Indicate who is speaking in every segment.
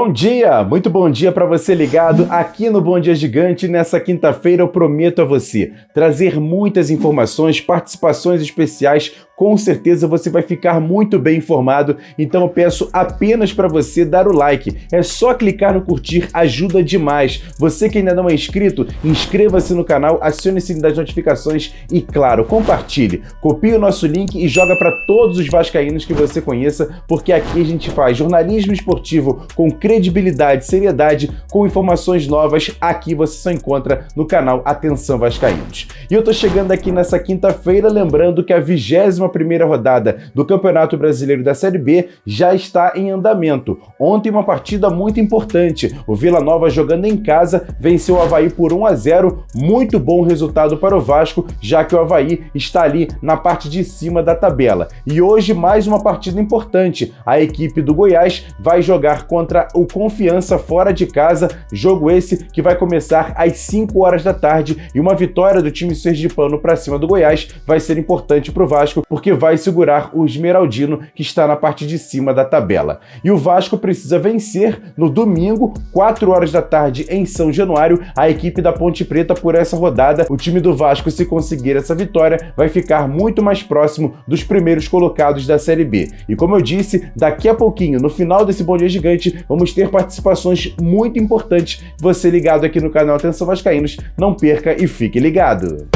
Speaker 1: Bom dia, muito bom dia para você ligado aqui no Bom Dia Gigante. Nessa quinta-feira eu prometo a você trazer muitas informações, participações especiais. Com certeza você vai ficar muito bem informado, então eu peço apenas para você dar o like. É só clicar no curtir, ajuda demais. Você que ainda não é inscrito, inscreva-se no canal, acione o sininho das notificações e, claro, compartilhe. Copie o nosso link e joga para todos os vascaínos que você conheça, porque aqui a gente faz jornalismo esportivo com credibilidade, seriedade, com informações novas. Aqui você só encontra no canal Atenção Vascaínos. E eu tô chegando aqui nessa quinta-feira, lembrando que a 21ª rodada do Campeonato Brasileiro da Série B já está em andamento. Ontem uma partida muito importante. O Vila Nova, jogando em casa, venceu o Avaí por 1-0. Muito bom resultado para o Vasco, já que o Avaí está ali na parte de cima da tabela. E hoje mais uma partida importante. A equipe do Goiás vai jogar contra o Confiança fora de casa. Jogo esse que vai começar às 5 horas da tarde. E uma vitória do time sergipano para cima do Goiás vai ser importante para o Vasco, porque vai segurar o Esmeraldino, que está na parte de cima da tabela. E o Vasco precisa vencer no domingo, 4 horas da tarde, em São Januário, a equipe da Ponte Preta por essa rodada. O time do Vasco, se conseguir essa vitória, vai ficar muito mais próximo dos primeiros colocados da Série B. E como eu disse, daqui a pouquinho, no final desse Bom Dia Gigante, vamos ter participações muito importantes. Você ligado aqui no canal Atenção Vascaínos, não perca e fique ligado.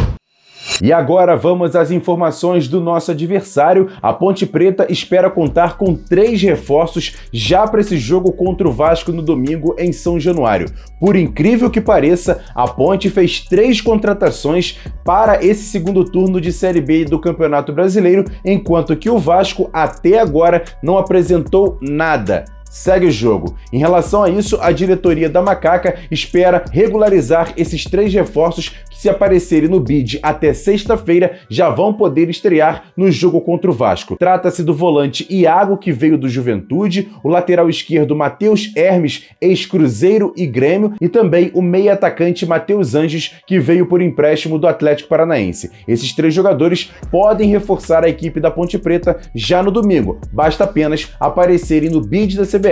Speaker 1: E agora vamos às informações do nosso adversário. A Ponte Preta espera contar com 3 reforços já para esse jogo contra o Vasco no domingo em São Januário. Por incrível que pareça, a Ponte fez 3 contratações para esse segundo turno de Série B do Campeonato Brasileiro, enquanto que o Vasco até agora não apresentou nada. Segue o jogo. Em relação a isso, a diretoria da Macaca espera regularizar esses 3 reforços que, se aparecerem no bid até sexta-feira, já vão poder estrear no jogo contra o Vasco. Trata-se do volante Iago, que veio do Juventude, o lateral esquerdo Matheus Hermes, ex-Cruzeiro e Grêmio, e também o meio-atacante Matheus Anjos, que veio por empréstimo do Atlético Paranaense. Esses 3 jogadores podem reforçar a equipe da Ponte Preta já no domingo. Basta apenas aparecerem no bid da CBF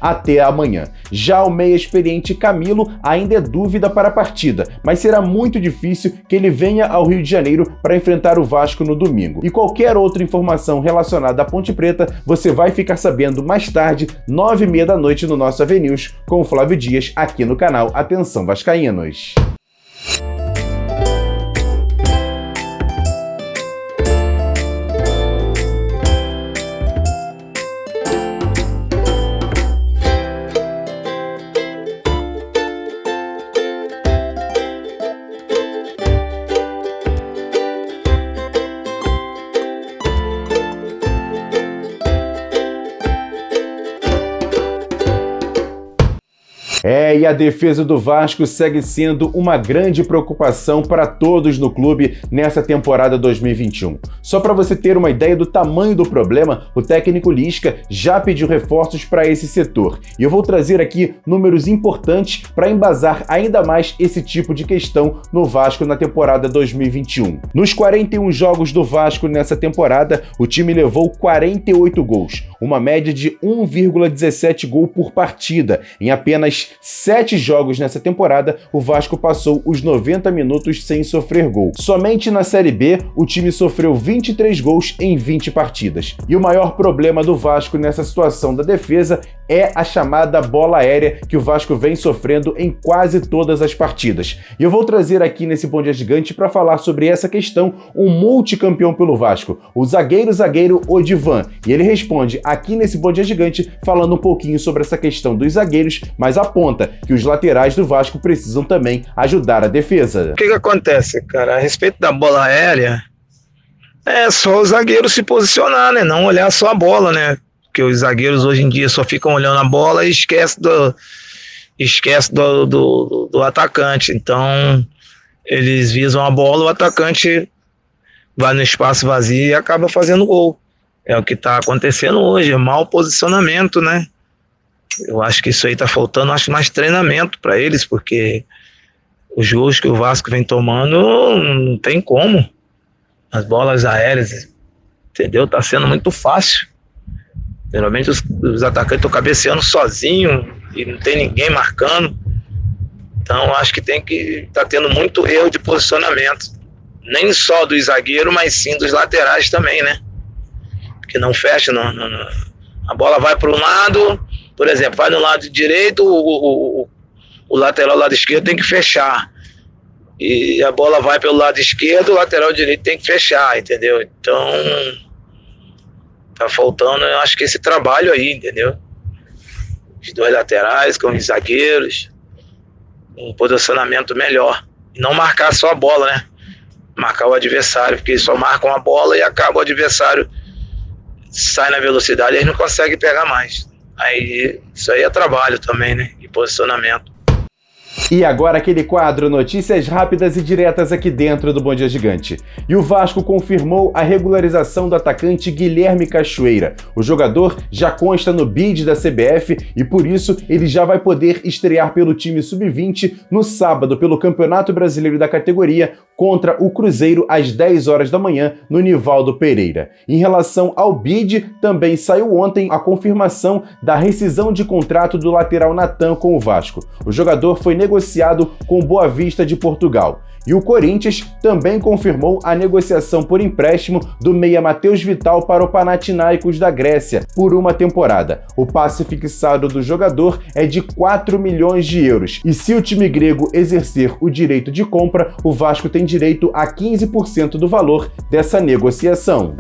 Speaker 1: até amanhã. Já o meia experiente Camilo ainda é dúvida para a partida, mas será muito difícil que ele venha ao Rio de Janeiro para enfrentar o Vasco no domingo. E qualquer outra informação relacionada à Ponte Preta, você vai ficar sabendo mais tarde, 9h30 da noite, no nosso AVNews, com o Flávio Dias, aqui no canal Atenção Vascaínos. E a defesa do Vasco segue sendo uma grande preocupação para todos no clube nessa temporada 2021. Só para você ter uma ideia do tamanho do problema, o técnico Lisca já pediu reforços para esse setor. E eu vou trazer aqui números importantes para embasar ainda mais esse tipo de questão no Vasco na temporada 2021. Nos 41 jogos do Vasco nessa temporada, o time levou 48 gols, uma média de 1,17 gol por partida. Em apenas 7 jogos nessa temporada, o Vasco passou os 90 minutos sem sofrer gol. Somente na Série B, o time sofreu 23 gols em 20 partidas. E o maior problema do Vasco nessa situação da defesa é a chamada bola aérea, que o Vasco vem sofrendo em quase todas as partidas. E eu vou trazer aqui nesse Bom Dia Gigante para falar sobre essa questão um multicampeão pelo Vasco, o zagueiro Odivan. E ele responde aqui nesse Bom Dia Gigante falando um pouquinho sobre essa questão dos zagueiros, mas aponta que os laterais do Vasco precisam também ajudar a defesa.
Speaker 2: O que acontece, cara? A respeito da bola aérea, é só o zagueiro se posicionar, né? Não olhar só a bola, né? Porque os zagueiros hoje em dia só ficam olhando a bola e esquece do atacante. Então, eles visam a bola, o atacante vai no espaço vazio e acaba fazendo gol. É o que está acontecendo hoje, é mau posicionamento, né? Eu acho que isso aí tá faltando, acho, mais treinamento para eles, porque os gols que o Vasco vem tomando não tem como. As bolas aéreas, entendeu? Tá sendo muito fácil. Geralmente os atacantes estão cabeceando sozinho e não tem ninguém marcando. Então acho que tá tendo muito erro de posicionamento, nem só do zagueiro, mas sim dos laterais também, né? Porque não fecha, a bola vai para um lado, por exemplo, vai no lado direito, o lateral lado esquerdo tem que fechar, e a bola vai pelo lado esquerdo, o lateral direito tem que fechar, entendeu? Então tá faltando, eu acho que esse trabalho aí, entendeu? Os dois laterais com os zagueiros, um posicionamento melhor, e não marcar só a bola, né? Marcar o adversário, porque eles só marcam a bola e acaba o adversário, sai na velocidade e eles não conseguem pegar mais. Aí isso aí é trabalho também, né? E posicionamento.
Speaker 1: E agora aquele quadro Notícias Rápidas e Diretas aqui dentro do Bom Dia Gigante. E o Vasco confirmou a regularização do atacante Guilherme Cachoeira. O jogador já consta no bid da CBF e por isso ele já vai poder estrear pelo time sub-20 no sábado pelo Campeonato Brasileiro da categoria contra o Cruzeiro às 10 horas da manhã no Nivaldo Pereira. Em relação ao bid, também saiu ontem a confirmação da rescisão de contrato do lateral Natan com o Vasco. O jogador foi negociado com Boa Vista de Portugal. E o Corinthians também confirmou a negociação por empréstimo do meia Matheus Vital para o Panathinaikos da Grécia por uma temporada. O passe fixado do jogador é de 4 milhões de euros. E se o time grego exercer o direito de compra, o Vasco tem direito a 15% do valor dessa negociação.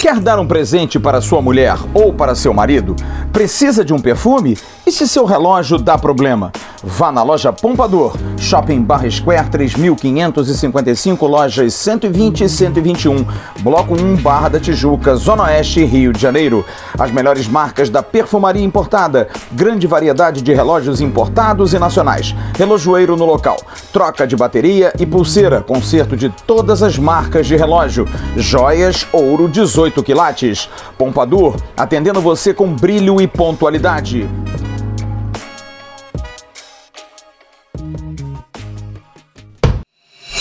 Speaker 3: Quer dar um presente para sua mulher ou para seu marido? Precisa de um perfume? E se seu relógio dá problema? Vá na loja Pompador, Shopping Barra Square 3555, lojas 120 e 121, Bloco 1, Barra da Tijuca, Zona Oeste, Rio de Janeiro. As melhores marcas da perfumaria importada, grande variedade de relógios importados e nacionais, relojoeiro no local, troca de bateria e pulseira, conserto de todas as marcas de relógio, joias, ouro 18 quilates. Pompador, atendendo você com brilho e pontualidade.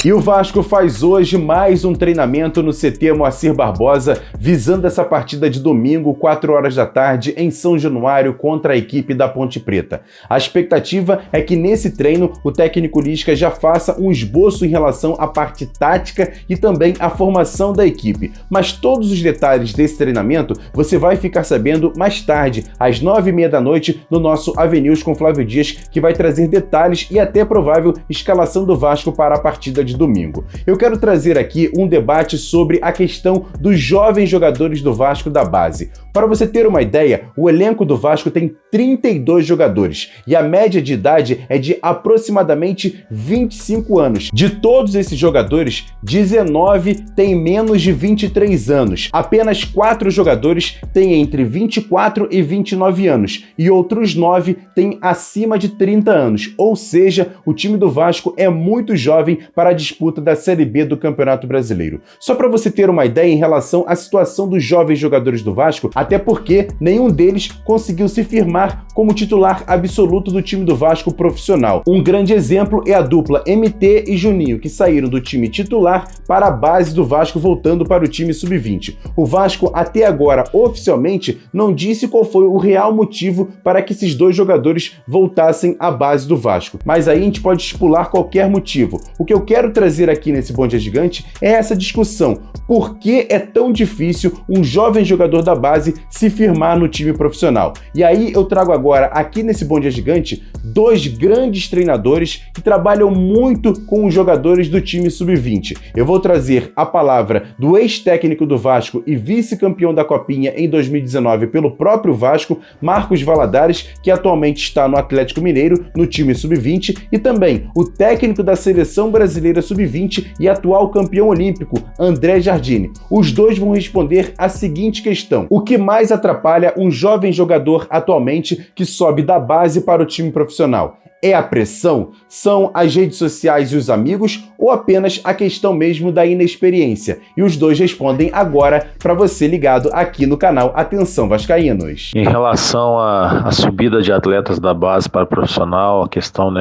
Speaker 1: E o Vasco faz hoje mais um treinamento no CT Moacir Barbosa, visando essa partida de domingo, 4 horas da tarde, em São Januário, contra a equipe da Ponte Preta. A expectativa é que nesse treino o técnico Lisca já faça um esboço em relação à parte tática e também à formação da equipe. Mas todos os detalhes desse treinamento você vai ficar sabendo mais tarde, às 9h30 da noite, no nosso AVNews com Flávio Dias, que vai trazer detalhes e até provável escalação do Vasco para a partida de domingo. Eu quero trazer aqui um debate sobre a questão dos jovens jogadores do Vasco da base. Para você ter uma ideia, o elenco do Vasco tem 32 jogadores e a média de idade é de aproximadamente 25 anos. De todos esses jogadores, 19 têm menos de 23 anos. Apenas 4 jogadores têm entre 24 e 29 anos e outros 9 têm acima de 30 anos. Ou seja, o time do Vasco é muito jovem para a disputa da Série B do Campeonato Brasileiro. Só para você ter uma ideia em relação à situação dos jovens jogadores do Vasco, até porque nenhum deles conseguiu se firmar como titular absoluto do time do Vasco profissional. Um grande exemplo é a dupla MT e Juninho, que saíram do time titular para a base do Vasco, voltando para o time sub-20. O Vasco, até agora, oficialmente, não disse qual foi o real motivo para que esses dois jogadores voltassem à base do Vasco. Mas aí a gente pode estipular qualquer motivo. O que eu quero trazer aqui nesse Bom Dia Gigante é essa discussão. Por que é tão difícil um jovem jogador da base se firmar no time profissional? E aí eu trago agora, aqui nesse Bom Dia Gigante, dois grandes treinadores que trabalham muito com os jogadores do time sub-20. Eu vou trazer a palavra do ex-técnico do Vasco e vice-campeão da Copinha em 2019 pelo próprio Vasco, Marcos Valadares, que atualmente está no Atlético Mineiro, no time sub-20, e também o técnico da Seleção Brasileira Sub-20 e atual campeão olímpico, André Jardine. Os dois vão responder a seguinte questão: o que mais atrapalha um jovem jogador atualmente que sobe da base para o time profissional? É a pressão? São as redes sociais e os amigos? Ou apenas a questão mesmo da inexperiência? E os dois respondem agora para você ligado aqui no canal Atenção Vascaínos.
Speaker 4: Em relação à subida de atletas da base para o profissional, a questão,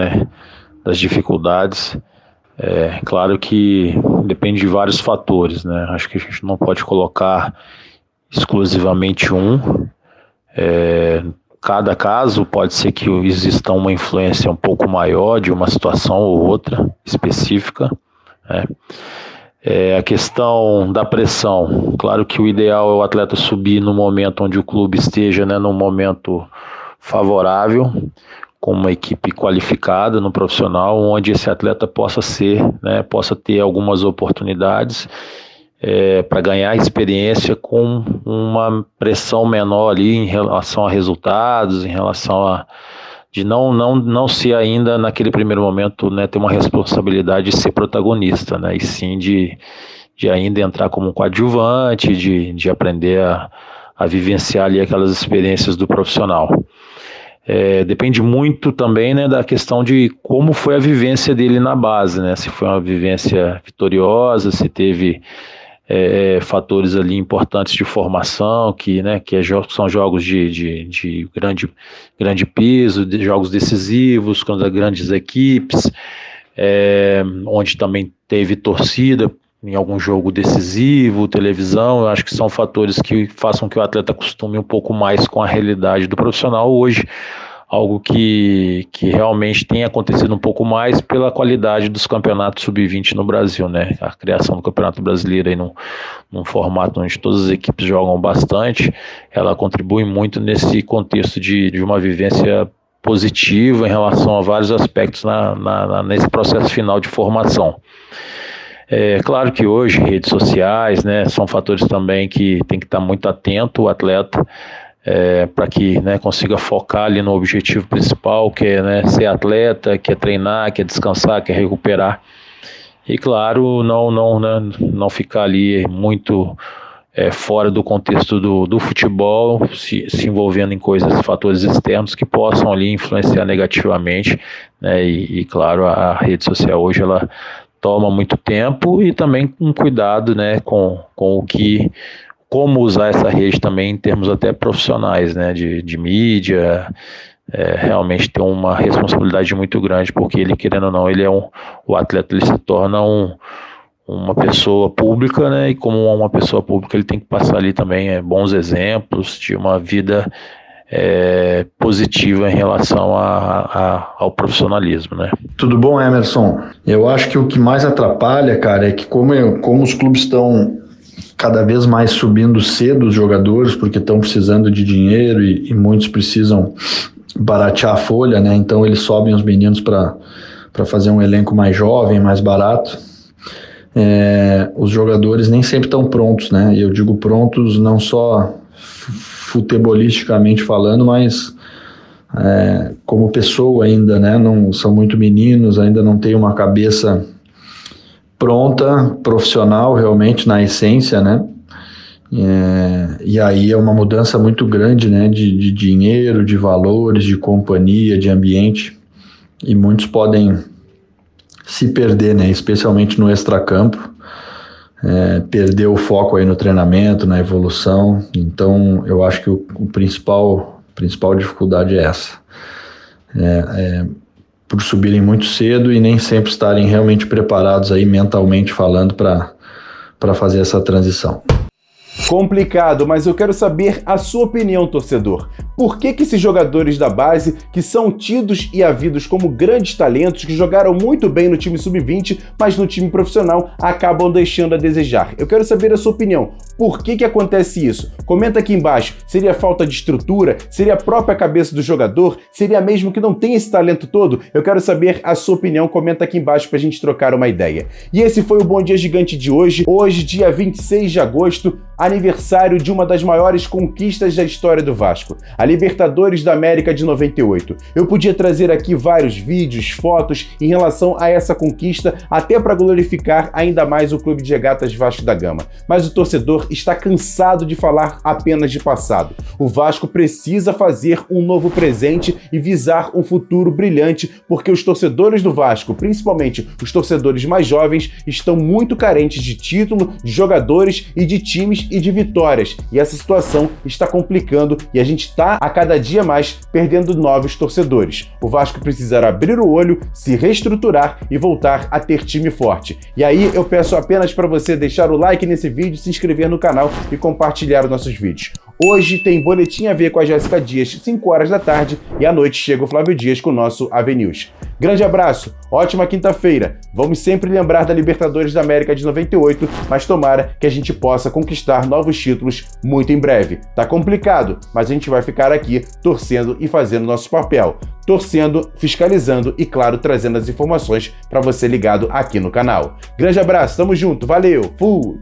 Speaker 4: das dificuldades, claro que depende de vários fatores, Acho que a gente não pode colocar exclusivamente um. cada caso pode ser que exista uma influência um pouco maior de uma situação ou outra específica, né? A questão da pressão, claro que o ideal é o atleta subir no momento onde o clube esteja, né, num momento favorável, com uma equipe qualificada no profissional, onde esse atleta possa ter algumas oportunidades para ganhar experiência com uma pressão menor ali em relação a resultados, em relação de não ser ainda naquele primeiro momento, né, ter uma responsabilidade de ser protagonista, né, e sim de ainda entrar como um coadjuvante, de aprender a vivenciar ali aquelas experiências do profissional. Depende muito também, né, da questão de como foi a vivência dele na base, né, se foi uma vivência vitoriosa, se teve fatores ali importantes de formação, são jogos de grande peso, jogos decisivos, contra grandes equipes, onde também teve torcida em algum jogo decisivo, televisão. Eu acho que são fatores que façam que o atleta acostume um pouco mais com a realidade do profissional hoje, algo que realmente tem acontecido um pouco mais pela qualidade dos campeonatos sub-20 no Brasil, né? A criação do Campeonato Brasileiro aí num formato onde todas as equipes jogam bastante, ela contribui muito nesse contexto de uma vivência positiva em relação a vários aspectos nesse processo final de formação. Claro que hoje redes sociais, né, são fatores também que tem que estar muito atento o atleta, para que, né, consiga focar ali no objetivo principal, que é, né, ser atleta, que é treinar, que é descansar, que é recuperar. E claro, não ficar ali muito fora do contexto do futebol, se envolvendo em fatores externos que possam ali influenciar negativamente, né, e claro, a rede social hoje ela toma muito tempo e também um cuidado, né, com como usar essa rede também em termos até profissionais, né, de mídia. Realmente tem uma responsabilidade muito grande, porque ele, querendo ou não, o atleta ele se torna uma pessoa pública, né, e como uma pessoa pública ele tem que passar ali também bons exemplos de uma vida positiva em relação ao profissionalismo, né.
Speaker 5: Tudo bom, Emerson? Eu acho que o que mais atrapalha, cara, é que como os clubes estão cada vez mais subindo cedo os jogadores, porque estão precisando de dinheiro e muitos precisam baratear a folha, né? Então eles sobem os meninos para fazer um elenco mais jovem, mais barato. Os jogadores nem sempre estão prontos, né? E eu digo prontos não só futebolisticamente falando, mas como pessoa ainda, né? Não, são muito meninos, ainda não tem uma cabeça pronta, profissional realmente na essência, né? E aí é uma mudança muito grande, né? De dinheiro, de valores, de companhia, de ambiente, e muitos podem se perder, né? Especialmente no extracampo, perder o foco aí no treinamento, na evolução. Então eu acho que a principal dificuldade é essa. Por subirem muito cedo e nem sempre estarem realmente preparados aí mentalmente falando para fazer essa transição.
Speaker 1: Complicado, mas eu quero saber a sua opinião, torcedor. Por que esses jogadores da base, que são tidos e havidos como grandes talentos, que jogaram muito bem no time sub-20, mas no time profissional, acabam deixando a desejar? Eu quero saber a sua opinião. Por que acontece isso? Comenta aqui embaixo. Seria falta de estrutura? Seria a própria cabeça do jogador? Seria mesmo que não tem esse talento todo? Eu quero saber a sua opinião. Comenta aqui embaixo pra gente trocar uma ideia. E esse foi o Bom Dia Gigante de hoje. Hoje, dia 26 de agosto, aniversário de uma das maiores conquistas da história do Vasco, a Libertadores da América de 98. Eu podia trazer aqui vários vídeos, fotos em relação a essa conquista, até para glorificar ainda mais o Clube de Regatas Vasco da Gama. Mas o torcedor está cansado de falar apenas de passado. O Vasco precisa fazer um novo presente e visar um futuro brilhante, porque os torcedores do Vasco, principalmente os torcedores mais jovens, estão muito carentes de título, de jogadores e de times e de vitórias, e essa situação está complicando e a gente está a cada dia mais perdendo novos torcedores. O Vasco precisará abrir o olho, se reestruturar e voltar a ter time forte. E aí eu peço apenas para você deixar o like nesse vídeo, se inscrever no canal e compartilhar os nossos vídeos. Hoje tem Boletim AV com a Jéssica Dias, 5 horas da tarde, e à noite chega o Flávio Dias com o nosso AV News. Grande abraço, ótima quinta-feira. Vamos sempre lembrar da Libertadores da América de 98, mas tomara que a gente possa conquistar novos títulos muito em breve. Tá complicado, mas a gente vai ficar aqui torcendo e fazendo nosso papel. Torcendo, fiscalizando e, claro, trazendo as informações para você ligado aqui no canal. Grande abraço, tamo junto, valeu, fui!